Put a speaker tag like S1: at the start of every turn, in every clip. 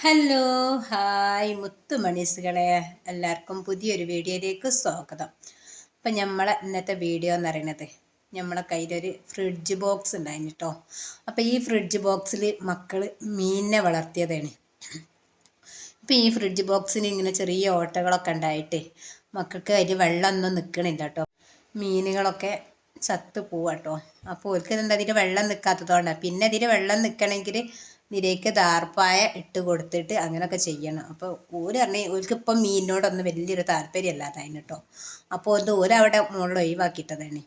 S1: Hello hi മുത്തുമണീസുകളെ, എല്ലാവർക്കും പുതിയൊരു വീഡിയോയിലേക്ക് സ്വാഗതം. അപ്പം നമ്മളെ ഇന്നത്തെ വീഡിയോ എന്ന് പറയുന്നത് നമ്മളെ കയ്യിലൊരു ഫ്രിഡ്ജ് ബോക്സ് ഉണ്ടായിരുന്നു കേട്ടോ. അപ്പം ഈ ഫ്രിഡ്ജ് ബോക്സിൽ മക്കൾ മീനിനെ വളർത്തിയതാണ്. ഇപ്പം ഈ ഫ്രിഡ്ജ് ബോക്സിന് ഇങ്ങനെ ചെറിയ ഓട്ടകളൊക്കെ ഉണ്ടായിട്ട് മക്കൾക്ക് അതിൽ വെള്ളമൊന്നും നിൽക്കണില്ല കേട്ടോ. മീനുകളൊക്കെ ചത്ത് പോവാട്ടോ. അപ്പോൾ ഓർക്ക് എന്താ അതിൽ വെള്ളം നിൽക്കാത്തതുകൊണ്ടാണ്. പിന്നെ അതിൽ വെള്ളം നിൽക്കണമെങ്കിൽ ഇതിലേക്ക് ദാർപ്പായ ഇട്ട് കൊടുത്തിട്ട് അങ്ങനെയൊക്കെ ചെയ്യണം. അപ്പോൾ ഓര് പറഞ്ഞ് ഓർക്ക് ഇപ്പം മീനിനോടൊന്നും വലിയൊരു താല്പര്യമല്ലാതായിരുന്നു കേട്ടോ. അപ്പോൾ ഇത് ഓരവിടെ മുകളിൽ ഒഴിവാക്കിയിട്ടതാണ്.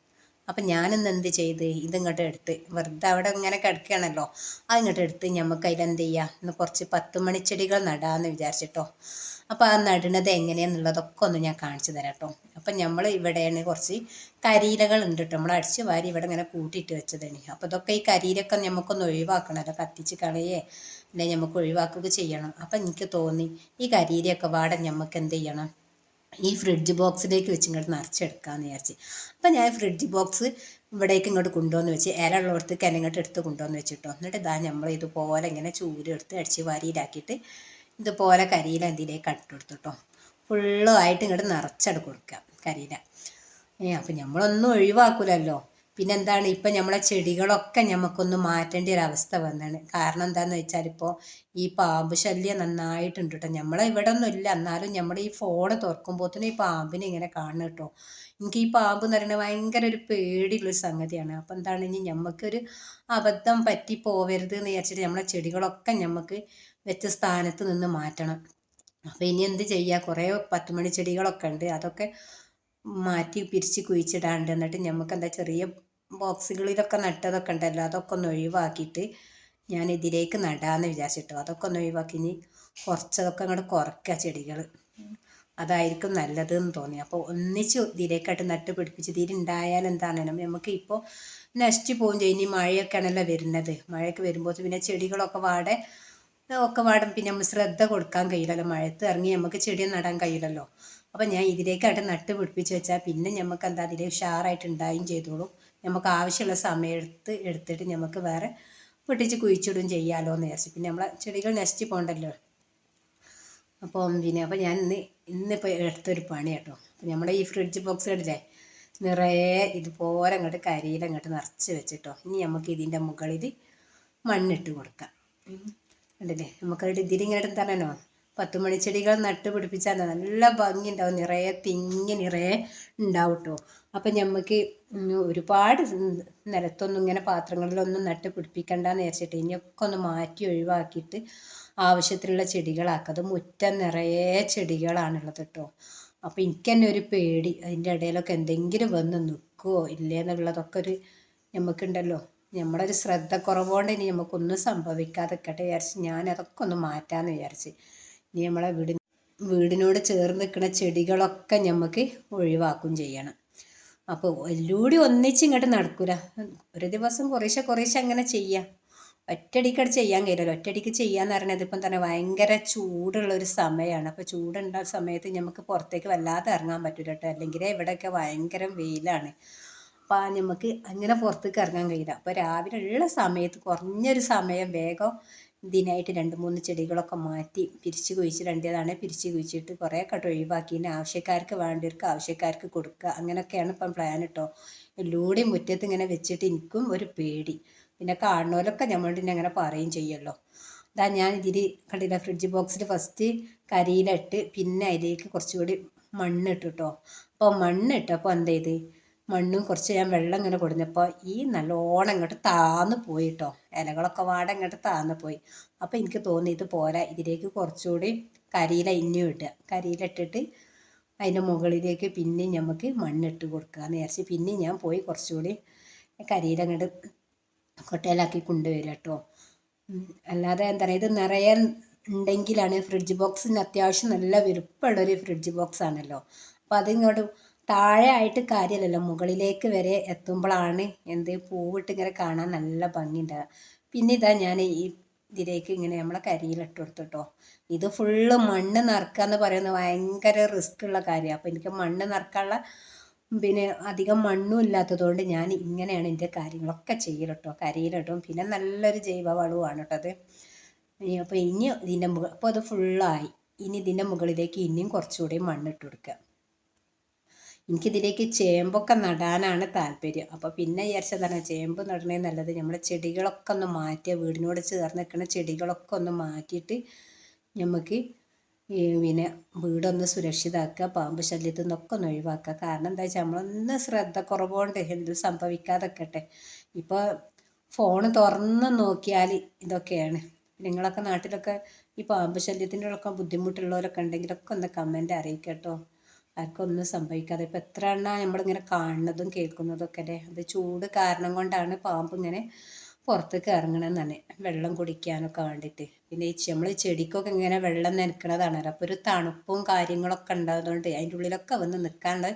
S1: അപ്പം ഞാനിന്ന് എന്ത് ചെയ്ത് ഇതിങ്ങോട്ട് എടുത്ത് വെറുതെ അവിടെ ഇങ്ങനെ കിടക്കുകയാണല്ലോ, അതിങ്ങോട്ട് എടുത്ത് നമുക്ക് അതിലെന്ത് ചെയ്യുക, ഇന്ന് കുറച്ച് 10 മണിച്ചെടികൾ നടാമെന്ന് വിചാരിച്ചിട്ടോ. അപ്പോൾ ആ നടുന്നത് എങ്ങനെയാണെന്നുള്ളതൊക്കെ ഒന്ന് ഞാൻ കാണിച്ചു തരാം കേട്ടോ. അപ്പം നമ്മൾ ഇവിടെയാണ് കുറച്ച് കരിയിലകൾ ഉണ്ട് കേട്ടോ. നമ്മൾ അടിച്ച് വാരി ഇവിടെ ഇങ്ങനെ കൂട്ടിയിട്ട് വെച്ചതാണ്. അപ്പോൾ ഇതൊക്കെ ഈ കരിയിലൊക്കെ നമുക്കൊന്ന് ഒഴിവാക്കണമല്ലോ, കത്തിച്ച് കളയേ അല്ലെങ്കിൽ നമുക്ക് ഒഴിവാക്കുകയൊക്കെ ചെയ്യണം. അപ്പം എനിക്ക് തോന്നി ഈ കരിയിലൊക്കെ വാടെ നമുക്ക് എന്ത് ചെയ്യണം, ഈ ഫ്രിഡ്ജ് ബോക്സിലേക്ക് വെച്ച് ഇങ്ങോട്ട് നിറച്ചെടുക്കാമെന്ന് വിചാരിച്ച്. അപ്പം ഞാൻ ഫ്രിഡ്ജ് ബോക്സ് ഇവിടേക്ക് ഇങ്ങോട്ട് കൊണ്ടുവന്ന് വെച്ച് ഇല ഉള്ളിടത്തേക്ക് എന്നെ ഇങ്ങോട്ട് എടുത്ത് കൊണ്ടുവന്ന് വെച്ചിട്ടോ. എന്നിട്ട് ഇതാ നമ്മൾ ഇതുപോലെ ഇങ്ങനെ ചൂരെടുത്ത് അടിച്ച് വാരിയിലാക്കിയിട്ട് ഇതുപോലെ കരിയില എന്തിലേക്ക് ഇട്ടെടുത്തു കേട്ടോ. ഫുള്ളുമായിട്ട് ഇങ്ങോട്ട് നിറച്ചെടു കൊടുക്കുക കരിയില. അപ്പം നമ്മളൊന്നും ഒഴിവാക്കൂലല്ലോ. പിന്നെന്താണ്, ഇപ്പം നമ്മളെ ചെടികളൊക്കെ നമുക്കൊന്ന് മാറ്റേണ്ട ഒരു അവസ്ഥ വന്നാണ്. കാരണം എന്താണെന്ന് വെച്ചാൽ ഇപ്പോൾ ഈ പാമ്പ് ശല്യം നന്നായിട്ടുണ്ട് കേട്ടോ. നമ്മളെ ഇവിടെ ഒന്നും ഇല്ല, എന്നാലും നമ്മൾ ഈ ഫോൺ തുറക്കുമ്പോഴത്തേനും ഈ പാമ്പിനെ ഇങ്ങനെ കാണും കേട്ടോ. എനിക്ക് ഈ പാമ്പ് എന്ന് പറയുന്നത് ഭയങ്കര ഒരു പേടിയുള്ളൊരു സംഗതിയാണ്. അപ്പം എന്താണ്, ഇനി നമുക്കൊരു അബദ്ധം പറ്റി പോവരുത് എന്ന് വിചാരിച്ചിട്ട് നമ്മളെ ചെടികളൊക്കെ നമുക്ക് വെച്ച സ്ഥാനത്ത് നിന്ന് മാറ്റണം. അപ്പം ഇനി എന്ത് ചെയ്യുക, കുറേ 10 മണി ചെടികളൊക്കെ ഉണ്ട്, അതൊക്കെ മാറ്റി പിരിച്ച് കുഴിച്ചിടാണ്ട്. എന്നിട്ട് നമുക്ക് എന്താ ചെറിയ ബോക്സുകളിലൊക്കെ നട്ടതൊക്കെ ഉണ്ടല്ലോ, അതൊക്കെ ഒന്ന് ഒഴിവാക്കിയിട്ട് ഞാൻ ഇതിലേക്ക് നടാമെന്ന് വിചാരിച്ചിട്ടോ. അതൊക്കെ ഒന്ന് ഒഴിവാക്കി ഇനി കുറച്ചതൊക്കെ അങ്ങോട്ട് കുറയ്ക്കുക ചെടികൾ, അതായിരിക്കും നല്ലതെന്ന് തോന്നി. അപ്പോൾ ഒന്നിച്ച് ഇതിലേക്കായിട്ട് നട്ട് പിടിപ്പിച്ച് ഇതിലുണ്ടായാൽ എന്താണേലും നമുക്ക് ഇപ്പോൾ നശിച്ചു പോകും ചെയ്യും. ഇനി മഴയൊക്കെ ആണല്ലോ വരുന്നത്, മഴയൊക്കെ വരുമ്പോൾ പിന്നെ ചെടികളൊക്കെ വാടും. പിന്നെ നമ്മൾ ശ്രദ്ധ കൊടുക്കാൻ കഴിയില്ലല്ലോ, മഴയത്ത് ഇറങ്ങി നമുക്ക് ചെടി നടാൻ കഴിയില്ലല്ലോ. അപ്പം ഞാൻ ഇതിലേക്കായിട്ട് നട്ട് പിടിപ്പിച്ച് വെച്ചാൽ പിന്നെ നമുക്ക് എന്താ അതിൽ ഉഷാറായിട്ട് ഉണ്ടായും ചെയ്തോളും. നമുക്ക് ആവശ്യമുള്ള സമയത്ത് എടുത്തിട്ട് നമുക്ക് വേറെ പൊട്ടിച്ച് കുഴിച്ചിടും ചെയ്യാമല്ലോ എന്ന് വിചാരിച്ചു. പിന്നെ നമ്മളെ ചെടികൾ നശിച്ച് പോകണ്ടല്ലോ. അപ്പം ഞാൻ ഇന്നിപ്പോൾ എടുത്തൊരു പണി കേട്ടോ. അപ്പം നമ്മുടെ ഈ ഫ്രിഡ്ജ് ബോക്സ് കണ്ടില്ലേ, നിറയെ ഇതുപോലെ അങ്ങോട്ട് കരിയിൽ അങ്ങോട്ട് നിറച്ച് വെച്ചിട്ടോ. ഇനി നമുക്ക് ഇതിൻ്റെ മുകളിൽ മണ്ണിട്ട് കൊടുക്കാം. കണ്ടില്ലേ, നമുക്കവിടെ ഇതിലിങ്ങനെ എന്താണോ 10 മണിച്ചെടികൾ നട്ട് പിടിപ്പിച്ചാൽ നല്ല ഭംഗി ഉണ്ടാവും, നിറയെ ഉണ്ടാവും കേട്ടോ. അപ്പം നമുക്ക് ഒരുപാട് നിലത്തൊന്നും ഇങ്ങനെ പാത്രങ്ങളിലൊന്നും നട്ട് പിടിപ്പിക്കണ്ടെന്ന് വിചാരിച്ചിട്ട് ഇനിയൊക്കെ ഒന്ന് മാറ്റി ഒഴിവാക്കിയിട്ട് ആവശ്യത്തിനുള്ള ചെടികളാക്കുക. അത് മുറ്റം നിറയെ ചെടികളാണുള്ളത് കേട്ടോ. അപ്പം എനിക്ക് തന്നെ ഒരു പേടി, അതിൻ്റെ ഇടയിലൊക്കെ എന്തെങ്കിലും വന്ന് നിൽക്കുമോ ഇല്ലേന്നുള്ളതൊക്കെ ഒരു നമുക്കുണ്ടല്ലോ. നമ്മുടെ ഒരു ശ്രദ്ധക്കുറവുകൊണ്ട് ഇനി നമുക്കൊന്നും സംഭവിക്കാതിരിക്കട്ടെ വിചാരിച്ച് ഞാൻ അതൊക്കെ ഒന്ന് മാറ്റാമെന്ന് വിചാരിച്ച്. ഇനി നമ്മളെ വീടിനോട് ചേർന്ന് നിൽക്കുന്ന ചെടികളൊക്കെ നമുക്ക് ഒഴിവാക്കും ചെയ്യണം. അപ്പോൾ എല്ലൂടി ഒന്നിച്ച് ഇങ്ങോട്ട് നടക്കൂല, ഒരു ദിവസം കുറേശ്ശെ അങ്ങനെ ചെയ്യാം. ഒറ്റയടിക്കട് ചെയ്യാൻ കഴിയില്ലല്ലോ. ഒറ്റയടിക്ക് ചെയ്യാന്ന് പറയുന്നത് ഇപ്പം തന്നെ ഭയങ്കര ചൂടുള്ളൊരു സമയമാണ്. അപ്പോൾ ചൂടുണ്ട സമയത്ത് നമുക്ക് പുറത്തേക്ക് വല്ലാതെ ഇറങ്ങാൻ പറ്റില്ല കേട്ടോ. അല്ലെങ്കിൽ ഇവിടെയൊക്കെ ഭയങ്കര വെയിലാണ്. അപ്പോൾ നമുക്ക് അങ്ങനെ പുറത്തേക്ക് ഇറങ്ങാൻ കഴിയില്ല. അപ്പോൾ രാവിലെ ഉള്ള സമയത്ത് കുറഞ്ഞൊരു സമയം വേഗം ഇതിനായിട്ട് 2-3 ചെടികളൊക്കെ മാറ്റി പിരിച്ച് കുഴിച്ചിടേണ്ടതാണ്. പിരിച്ച് കുഴിച്ചിട്ട് കുറേ കട്ട് ഒഴിവാക്കി ആവശ്യക്കാർക്ക് വേണ്ടവർക്ക് ആവശ്യക്കാർക്ക് കൊടുക്കുക, അങ്ങനെയൊക്കെയാണ് ഇപ്പം പ്ലാൻ കേട്ടോ. എല്ലൂടെയും മുറ്റത്ത് ഇങ്ങനെ വെച്ചിട്ട് എനിക്കും ഒരു പേടി. പിന്നെ കാണുന്നവരൊക്കെ നമ്മളോട് അങ്ങനെ പറയുകയും ചെയ്യുമല്ലോ. ഇതാ ഞാൻ ഇതിൽ കണ്ടില്ല, ഫ്രിഡ്ജ് ബോക്സിൽ ഫസ്റ്റ് കരിയിലിട്ട് പിന്നെ അതിലേക്ക് കുറച്ചുകൂടി മണ്ണിട്ടു കേട്ടോ. അപ്പോൾ മണ്ണിട്ടപ്പോൾ എന്ത് ചെയ്ത്, മണ്ണും കുറച്ച് ഞാൻ വെള്ളം ഇങ്ങനെ കൊടുന്നപ്പോൾ ഈ നല്ലോണം ഇങ്ങോട്ട് താന്ന് പോയി കേട്ടോ. ഇലകളൊക്കെ വാടെ ഇങ്ങോട്ട് താന്ന് പോയി. അപ്പോൾ എനിക്ക് തോന്നി ഇത് പോരാ, ഇതിലേക്ക് കുറച്ചുകൂടി കരിയില ഇനിയും ഇടുക. കരിയില ഇട്ടിട്ട് അതിൻ്റെ മുകളിലേക്ക് പിന്നെയും നമുക്ക് മണ്ണിട്ട് കൊടുക്കാമെന്ന് വിചാരിച്ച് പിന്നെയും ഞാൻ പോയി കുറച്ചുകൂടി കരിയില അങ്ങോട്ട് കൊട്ടയിലാക്കി കൊണ്ടുവരിക കേട്ടോ. അല്ലാതെ എന്താ പറയുക, ഇത് നിറയെ ഉണ്ടെങ്കിലാണ് ഫ്രിഡ്ജ് ബോക്സിന് അത്യാവശ്യം നല്ല വലുപ്പമുള്ളൊരു ഫ്രിഡ്ജ് ബോക്സ് ആണല്ലോ. അപ്പോൾ അതിങ്ങോട്ട് താഴെ ആയിട്ട് കാര്യമല്ലല്ലോ, മുകളിലേക്ക് വരെ എത്തുമ്പോഴാണ് എന്ത് പൂവിട്ട് ഇങ്ങനെ കാണാൻ നല്ല ഭംഗിയുണ്ടാകുക. പിന്നെ ഇതാ ഞാൻ ഈ ഇതിലേക്ക് ഇങ്ങനെ നമ്മളെ കരിയിലിട്ട് കൊടുത്തിട്ടോ. ഇത് ഫുള്ള് മണ്ണ് നിറക്കുക എന്ന് പറയുന്നത് ഭയങ്കര റിസ്ക് ഉള്ള കാര്യമാണ്. അപ്പോൾ എനിക്ക് മണ്ണ് നിറക്കാനുള്ള പിന്നെ അധികം മണ്ണും ഇല്ലാത്തതുകൊണ്ട് ഞാൻ ഇങ്ങനെയാണ് എൻ്റെ കാര്യങ്ങളൊക്കെ ചെയ്യൽ കേട്ടോ. കരിയിലിടും, പിന്നെ നല്ലൊരു ജൈവവളവുമാണ് കേട്ടോ അത്. അപ്പോൾ ഇനി ഇതിൻ്റെ അപ്പോൾ അത് ഫുള്ളായി. ഇനി ഇതിൻ്റെ മുകളിലേക്ക് ഇനിയും കുറച്ചുകൂടി മണ്ണിട്ട് കൊടുക്കുക. എനിക്കിതിലേക്ക് ചേമ്പൊക്കെ നടാനാണ് താല്പര്യം. അപ്പോൾ പിന്നെ വിചാരിച്ചതാണ് ചേമ്പ് നടണേ നല്ലത്, നമ്മുടെ ചെടികളൊക്കെ ഒന്ന് മാറ്റിയ വീടിനോട് ചേർന്ന് നിൽക്കുന്ന ചെടികളൊക്കെ ഒന്ന് മാറ്റിയിട്ട് നമുക്ക് പിന്നെ വീടൊന്ന് സുരക്ഷിതമാക്കുക, പാമ്പ് ശല്യത്തിൽ നിന്നൊക്കെ ഒന്ന് ഒഴിവാക്കുക. കാരണം എന്താ വെച്ചാൽ നമ്മളൊന്ന് ശ്രദ്ധ കുറവുകൊണ്ട് എന്തും സംഭവിക്കാതെക്കട്ടെ. ഇപ്പോൾ ഫോണ് തുറന്ന് നോക്കിയാൽ ഇതൊക്കെയാണ്. നിങ്ങളൊക്കെ നാട്ടിലൊക്കെ ഈ പാമ്പ് ശല്യത്തിൻ്റെ ഒക്കെ ബുദ്ധിമുട്ടുള്ളവരൊക്കെ ഉണ്ടെങ്കിലൊക്കെ ഒന്ന് കമൻറ്റ് അറിയിക്കട്ടോ. ആർക്കും ഒന്നും സംഭവിക്കാതെ. ഇപ്പോൾ എത്ര എണ്ണമാണ് നമ്മളിങ്ങനെ കാണുന്നതും കേൾക്കുന്നതൊക്കെ അല്ലേ. അത് ചൂട് കാരണം കൊണ്ടാണ് പാമ്പ് ഇങ്ങനെ പുറത്തേക്ക് ഇറങ്ങണമെന്ന് തന്നെ, വെള്ളം കുടിക്കാനൊക്കെ വേണ്ടിയിട്ട്. പിന്നെ നമ്മൾ ചെടിക്കൊക്കെ ഇങ്ങനെ വെള്ളം നനയ്ക്കണതാണല്ലോ, അപ്പോൾ ഒരു തണുപ്പും കാര്യങ്ങളൊക്കെ ഉണ്ടാകുന്നതുകൊണ്ട് അതിൻ്റെ ഉള്ളിലൊക്കെ വന്ന് നിൽക്കാനുള്ള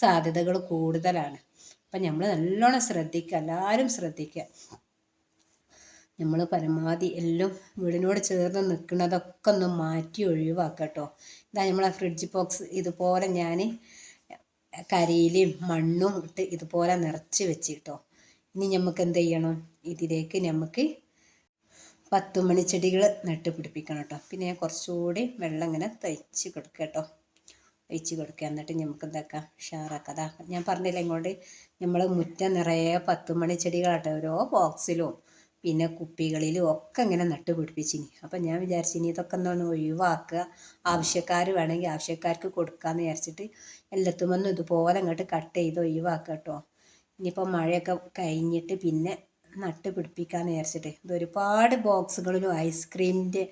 S1: സാധ്യതകൾ കൂടുതലാണ്. അപ്പം നമ്മൾ നല്ലോണം ശ്രദ്ധിക്കുക, എല്ലാവരും ശ്രദ്ധിക്കുക. നമ്മൾ പരമാവധി എല്ലാം വീടിനോട് ചേർന്ന് നിൽക്കുന്നതൊക്കെ ഒന്ന് മാറ്റി ഒഴിവാക്കുക കേട്ടോ. ഇതാ നമ്മളെ ഫ്രിഡ്ജ് ബോക്സ് ഇതുപോലെ ഞാൻ കരിയിലും മണ്ണും ഇട്ട് ഇതുപോലെ നിറച്ച് വെച്ച് കേട്ടോ. ഇനി നമുക്ക് എന്ത് ചെയ്യണം, ഇതിലേക്ക് നമുക്ക് 10 മണിച്ചെടികൾ നട്ട് പിടിപ്പിക്കണം കേട്ടോ. പിന്നെ ഞാൻ കുറച്ചുകൂടി വെള്ളം ഇങ്ങനെ തയ്ച്ച് കൊടുക്കുക കേട്ടോ, ഒഴിച്ച് കൊടുക്കുക. എന്നിട്ട് നമുക്ക് എന്താക്കാം, ഉഷാറാക്കാം. അതാ ഞാൻ പറഞ്ഞില്ല ഇങ്ങോട്ട് നമ്മൾ മുറ്റം നിറയെ 10 മണിച്ചെടികളാട്ടോ, ഓരോ ബോക്സിലും പിന്നെ കുപ്പികളിലും ഒക്കെ ഇങ്ങനെ നട്ട് പിടിപ്പിച്ചിനി. അപ്പം ഞാൻ വിചാരിച്ചിനി ഇതൊക്കെ എന്താണ് ഒഴിവാക്കുക, ആവശ്യക്കാർ വേണമെങ്കിൽ ആവശ്യക്കാർക്ക് കൊടുക്കാമെന്ന് വിചാരിച്ചിട്ട് എല്ലാത്തുമൊന്നും ഇതുപോലെ അങ്ങോട്ട് കട്ട് ചെയ്ത് ഒഴിവാക്കുക കേട്ടോ. ഇനിയിപ്പോൾ മഴയൊക്കെ കഴിഞ്ഞിട്ട് പിന്നെ നട്ട് പിടിപ്പിക്കാമെന്ന് വിചാരിച്ചിട്ട് ഇത് ഒരുപാട് ബോക്സുകളിലും ഐസ്ക്രീമിൻ്റെ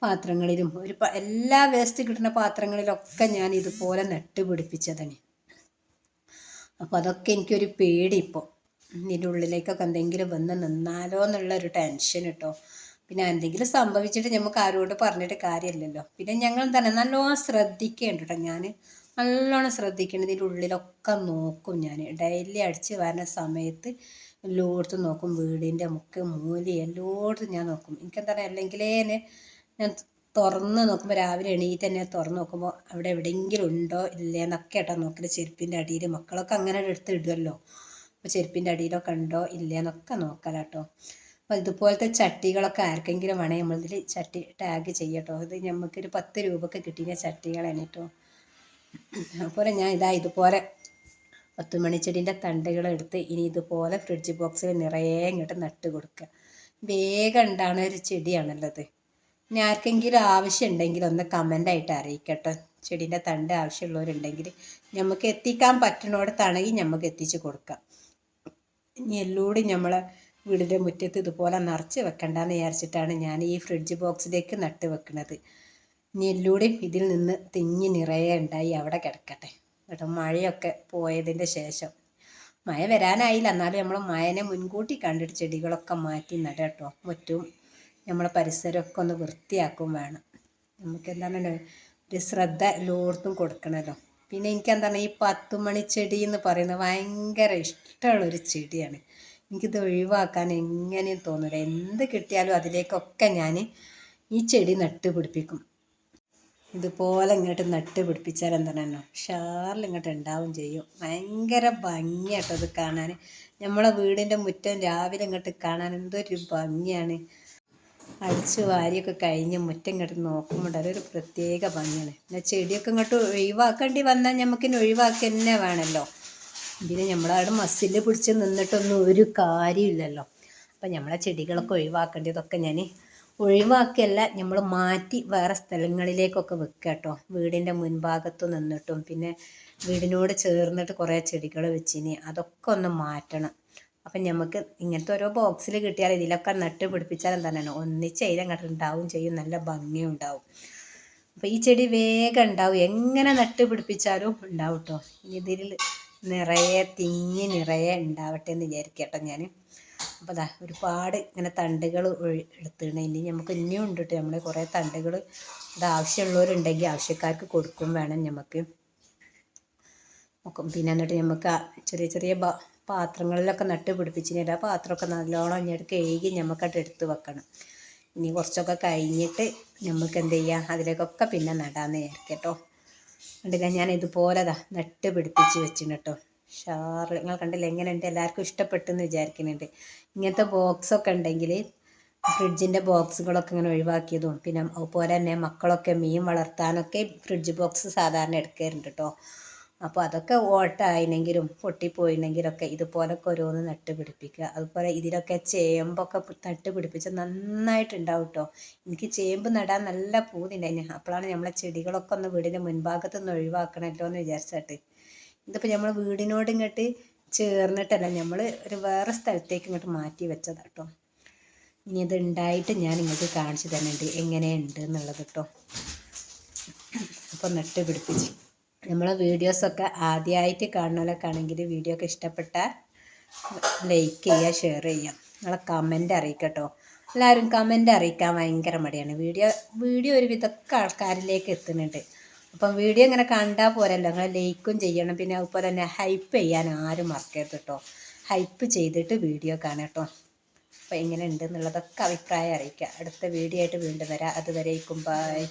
S1: പാത്രങ്ങളിലും എല്ലാ വേസ്റ്റ് കിട്ടുന്ന പാത്രങ്ങളിലൊക്കെ ഞാൻ ഇതുപോലെ നട്ട് പിടിപ്പിച്ചതാണ്. അപ്പോൾ അതൊക്കെ എനിക്കൊരു പേടി ഇപ്പോൾ, ഇതിൻ്റെ ഉള്ളിലേക്കൊക്കെ എന്തെങ്കിലും വന്ന് നിന്നാലോ എന്നുള്ളൊരു ടെൻഷൻ കേട്ടോ. പിന്നെ എന്തെങ്കിലും സംഭവിച്ചിട്ട് നമുക്ക് ആരോട് പറഞ്ഞിട്ട് കാര്യമില്ലല്ലോ. പിന്നെ ഞങ്ങൾ തന്നെ നല്ലോണം ശ്രദ്ധിക്കേണ്ട കേട്ടോ. ഞാൻ നല്ലോണം ശ്രദ്ധിക്കണം, ഇതിൻ്റെ ഉള്ളിലൊക്കെ നോക്കും. ഞാൻ ഡെയിലി അടിച്ച് വരുന്ന സമയത്ത് എല്ലായിടത്തും നോക്കും, വീടിൻ്റെ മുക്ക് മൂലി എല്ലായിടത്തും ഞാൻ നോക്കും. എനിക്കെന്താ പറയുക, അല്ലെങ്കിലേ ഞാൻ തുറന്ന് നോക്കുമ്പോൾ രാവിലെ എണീറ്റ് തന്നെ തുറന്ന് നോക്കുമ്പോൾ അവിടെ എവിടെയെങ്കിലും ഉണ്ടോ ഇല്ലേ എന്നൊക്കെ കേട്ടോ നോക്കല്. ചെരുപ്പിൻ്റെ അടിയിൽ മക്കളൊക്കെ അങ്ങനെ എടുത്ത് ഇടുമല്ലോ, അപ്പോൾ ചെരുപ്പിൻ്റെ അടിയിലൊക്കെ ഉണ്ടോ ഇല്ലേ എന്നൊക്കെ നോക്കലാട്ടോ. അപ്പോൾ ഇതുപോലത്തെ ചട്ടികളൊക്കെ ആർക്കെങ്കിലും വേണമെങ്കിൽ നമ്മളിതിൽ ചട്ടി ടാഗ് ചെയ്യട്ടോ. ഇത് നമുക്കൊരു 10 രൂപക്ക് കിട്ടിയ ചട്ടികളാണ് കേട്ടോ. അതുപോലെ ഞാൻ ഇതുപോലെ 10 മണിച്ചെടീൻ്റെ തണ്ടുകൾ എടുത്ത് ഇനി ഇതുപോലെ ഫ്രിഡ്ജ് ബോക്സിൽ നിറയെ ഇങ്ങോട്ട് നട്ട് കൊടുക്കുക. വേഗം ഉണ്ടാകുന്ന ഒരു ചെടിയാണല്ലത്. ഇനി ആർക്കെങ്കിലും ആവശ്യം ഉണ്ടെങ്കിൽ ഒന്ന് കമൻ്റായിട്ട് അറിയിക്കട്ടോ. ചെടീൻ്റെ തണ്ട് ആവശ്യമുള്ളവരുണ്ടെങ്കിൽ നമുക്ക് എത്തിക്കാൻ പറ്റുന്നിടത്താണെങ്കിൽ നമുക്ക് എത്തിച്ച് കൊടുക്കാം. ഇനി എല്ലൂടി നമ്മളെ വീടിൻ്റെ മുറ്റത്ത് ഇതുപോലെ നിറച്ച് വെക്കണ്ടെന്ന് വിചാരിച്ചിട്ടാണ് ഞാൻ ഈ ഫ്രിഡ്ജ് ബോക്സിലേക്ക് നട്ട് വെക്കുന്നത്. ഇനി എല്ലൂടെയും ഇതിൽ നിന്ന് തിങ്ങി നിറയെ ഉണ്ടായി അവിടെ കിടക്കട്ടെ കേട്ടോ. മഴയൊക്കെ പോയതിൻ്റെ ശേഷം, മഴ വരാനായില്ല എന്നാലും നമ്മൾ മഴനെ മുൻകൂട്ടി കണ്ടിട്ട് ചെടികളൊക്കെ മാറ്റി നടുക കേട്ടോ. മുറ്റും നമ്മളെ പരിസരമൊക്കെ ഒന്ന് വൃത്തിയാക്കും വേണം. നമുക്കെന്താണ് ഒരു ശ്രദ്ധ എല്ലായിടത്തും കൊടുക്കണമല്ലോ. പിന്നെ എനിക്കെന്താണ് ഈ 10 മണിച്ചെടി എന്ന് പറയുന്നത് ഭയങ്കര ഇഷ്ടമുള്ളൊരു ചെടിയാണ്. എനിക്കിത് ഒഴിവാക്കാൻ എങ്ങനെയും തോന്നില്ല. എന്ത് കിട്ടിയാലും അതിലേക്കൊക്കെ ഞാൻ ഈ ചെടി നട്ട് പിടിപ്പിക്കും. ഇതുപോലെ ഇങ്ങോട്ട് നട്ട് പിടിപ്പിച്ചാൽ എന്താണോ ഷാറിൽ ഇങ്ങോട്ട് ഉണ്ടാവും ചെയ്യും. ഭയങ്കര ഭംഗിയാട്ടോ ഇത് കാണാൻ. നമ്മളെ വീടിൻ്റെ മുറ്റം രാവിലെ ഇങ്ങോട്ട് കാണാൻ എന്തൊരു ഭംഗിയാണ്. അടിച്ച് വാരിയൊക്കെ കഴിഞ്ഞ് മുറ്റം ഇങ്ങോട്ട് നോക്കുമ്പോൾ അതൊരു പ്രത്യേക ഭംഗിയാണ്. പിന്നെ ചെടിയൊക്കെ ഇങ്ങോട്ട് ഒഴിവാക്കേണ്ടി വന്നാൽ നമുക്കിനി ഒഴിവാക്കി തന്നെ വേണമല്ലോ. പിന്നെ നമ്മളവിടെ മസിൽ പിടിച്ച് നിന്നിട്ടൊന്നും ഒരു കാര്യമില്ലല്ലോ. അപ്പം നമ്മളെ ചെടികളൊക്കെ ഒഴിവാക്കേണ്ടതൊക്കെ ഞാൻ ഒഴിവാക്കിയല്ല, നമ്മൾ മാറ്റി വേറെ സ്ഥലങ്ങളിലേക്കൊക്കെ വെക്കുക കേട്ടോ. വീടിൻ്റെ മുൻഭാഗത്ത് നിന്നിട്ടും പിന്നെ വീടിനോട് ചേർന്നിട്ട് കുറേ ചെടികൾ വെച്ചിനി, അതൊക്കെ ഒന്ന് മാറ്റണം. അപ്പം നമുക്ക് ഇങ്ങനത്തെ ഓരോ ബോക്സിൽ കിട്ടിയാൽ ഇതിലൊക്കെ നട്ട് പിടിപ്പിച്ചാൽ എന്താണ് ഒന്നിച്ച് അതിലങ്ങോട്ട് ഉണ്ടാവും ചെയ്യും, നല്ല ഭംഗിയും ഉണ്ടാവും. അപ്പോൾ ഈ ചെടി വേഗം ഉണ്ടാവും, എങ്ങനെ നട്ട് പിടിപ്പിച്ചാലും ഉണ്ടാവും കേട്ടോ. ഇനി ഇതിൽ നിറയെ തിങ്ങി നിറയെ ഉണ്ടാവട്ടെ എന്ന് വിചാരിക്കട്ടോ ഞാൻ. അപ്പോൾ അതാ ഒരുപാട് ഇങ്ങനെ തണ്ടുകൾ എടുത്തിട്ടുണ്ട്. ഇനി നമുക്ക് ഇനിയും ഉണ്ട് കേട്ടോ. നമ്മൾ കുറേ തണ്ടുകൾ അത് ആവശ്യമുള്ളവരുണ്ടെങ്കിൽ ആവശ്യക്കാർക്ക് കൊടുക്കും വേണം നമുക്ക്. പിന്നെ എന്നിട്ട് നമുക്ക് ചെറിയ ചെറിയ പാത്രങ്ങളിലൊക്കെ നട്ട് പിടിപ്പിച്ചില്ല. ആ പാത്രമൊക്കെ നല്ലോണം ഇങ്ങോട്ട് കഴുകി നമുക്കത് എടുത്ത് വെക്കണം. ഇനി കുറച്ചൊക്കെ കഴിഞ്ഞിട്ട് നമുക്ക് എന്ത് ചെയ്യാം, അതിലേക്കൊക്കെ പിന്നെ നടാമെന്ന് വിചാരിക്കട്ടോ. കണ്ടില്ല, ഞാൻ ഇതുപോലെ നട്ട് പിടിപ്പിച്ച് വെച്ചിട്ടുണ്ട് കേട്ടോ. ഷാറ് നിങ്ങൾ കണ്ടില്ല എങ്ങനെയുണ്ട്, എല്ലാവർക്കും ഇഷ്ടപ്പെട്ടെന്ന് വിചാരിക്കുന്നുണ്ട്. ഇങ്ങനത്തെ ബോക്സൊക്കെ ഉണ്ടെങ്കിൽ ഫ്രിഡ്ജിൻ്റെ ബോക്സുകളൊക്കെ ഇങ്ങനെ ഒഴിവാക്കിയതും പിന്നെ അതുപോലെ തന്നെ മക്കളൊക്കെ മീൻ വളർത്താനൊക്കെ ഫ്രിഡ്ജ് ബോക്സ് സാധാരണ എടുക്കാറുണ്ട് കേട്ടോ. അപ്പോൾ അതൊക്കെ ഓട്ടമായിനെങ്കിലും പൊട്ടിപ്പോയിനെങ്കിലൊക്കെ ഇതുപോലൊക്കെ ഓരോന്ന് നട്ട് പിടിപ്പിക്കുക. അതുപോലെ ഇതിലൊക്കെ ചേമ്പൊക്കെ നട്ട് പിടിപ്പിച്ച് നന്നായിട്ടുണ്ടാവും കേട്ടോ. എനിക്ക് ചേമ്പ് നടാൻ നല്ല പൂതിണ്ടായിന്. അപ്പോഴാണ് നമ്മളെ ചെടികളൊക്കെ ഒന്ന് വീടിൻ്റെ മുൻഭാഗത്ത് നിന്ന് ഒഴിവാക്കണമല്ലോ എന്ന് വിചാരിച്ചിട്ട്. ഇതിപ്പോൾ നമ്മൾ വീടിനോട് ഇങ്ങോട്ട് ചേർന്നിട്ടല്ല, നമ്മൾ ഒരു വേറെ സ്ഥലത്തേക്ക് ഇങ്ങോട്ട് മാറ്റി വെച്ചതാണ് കേട്ടോ. ഇനി ഇത് ഉണ്ടായിട്ട് ഞാൻ ഇങ്ങോട്ട് കാണിച്ചു തരുന്നുണ്ട് എങ്ങനെയുണ്ട് എന്നുള്ളത് കേട്ടോ. അപ്പോൾ നട്ട് പിടിപ്പിച്ച് നമ്മളെ വീഡിയോസൊക്കെ ആദ്യമായിട്ട് കാണുന്നവരൊക്കെ ആണെങ്കിൽ വീഡിയോ ഒക്കെ ഇഷ്ടപ്പെട്ടാൽ ലൈക്ക് ചെയ്യുക, ഷെയർ ചെയ്യുക, നിങ്ങളെ കമൻറ്റ് അറിയിക്കട്ടോ. എല്ലാവരും കമൻറ്റ് അറിയിക്കാൻ ഭയങ്കര മടിയാണ്. വീഡിയോ ഒരു വിധമൊക്കെ ആൾക്കാരിലേക്ക് എത്തുന്നുണ്ട്. അപ്പം വീഡിയോ ഇങ്ങനെ കണ്ടാൽ പോരല്ലോ, നിങ്ങൾ ലൈക്കും ചെയ്യണം. പിന്നെ അതുപോലെ തന്നെ ഹൈപ്പ് ചെയ്യാൻ ആരും മറക്കരുത് കേട്ടോ. ഹൈപ്പ് ചെയ്തിട്ട് വീഡിയോ കാണാം കേട്ടോ. അപ്പോൾ എങ്ങനെ ഉണ്ട് എന്നുള്ളതൊക്കെ അഭിപ്രായം അറിയിക്കുക. അടുത്ത വീഡിയോ ആയിട്ട് വീണ്ടും വരാം. അതുവരേക്കും ബൈ.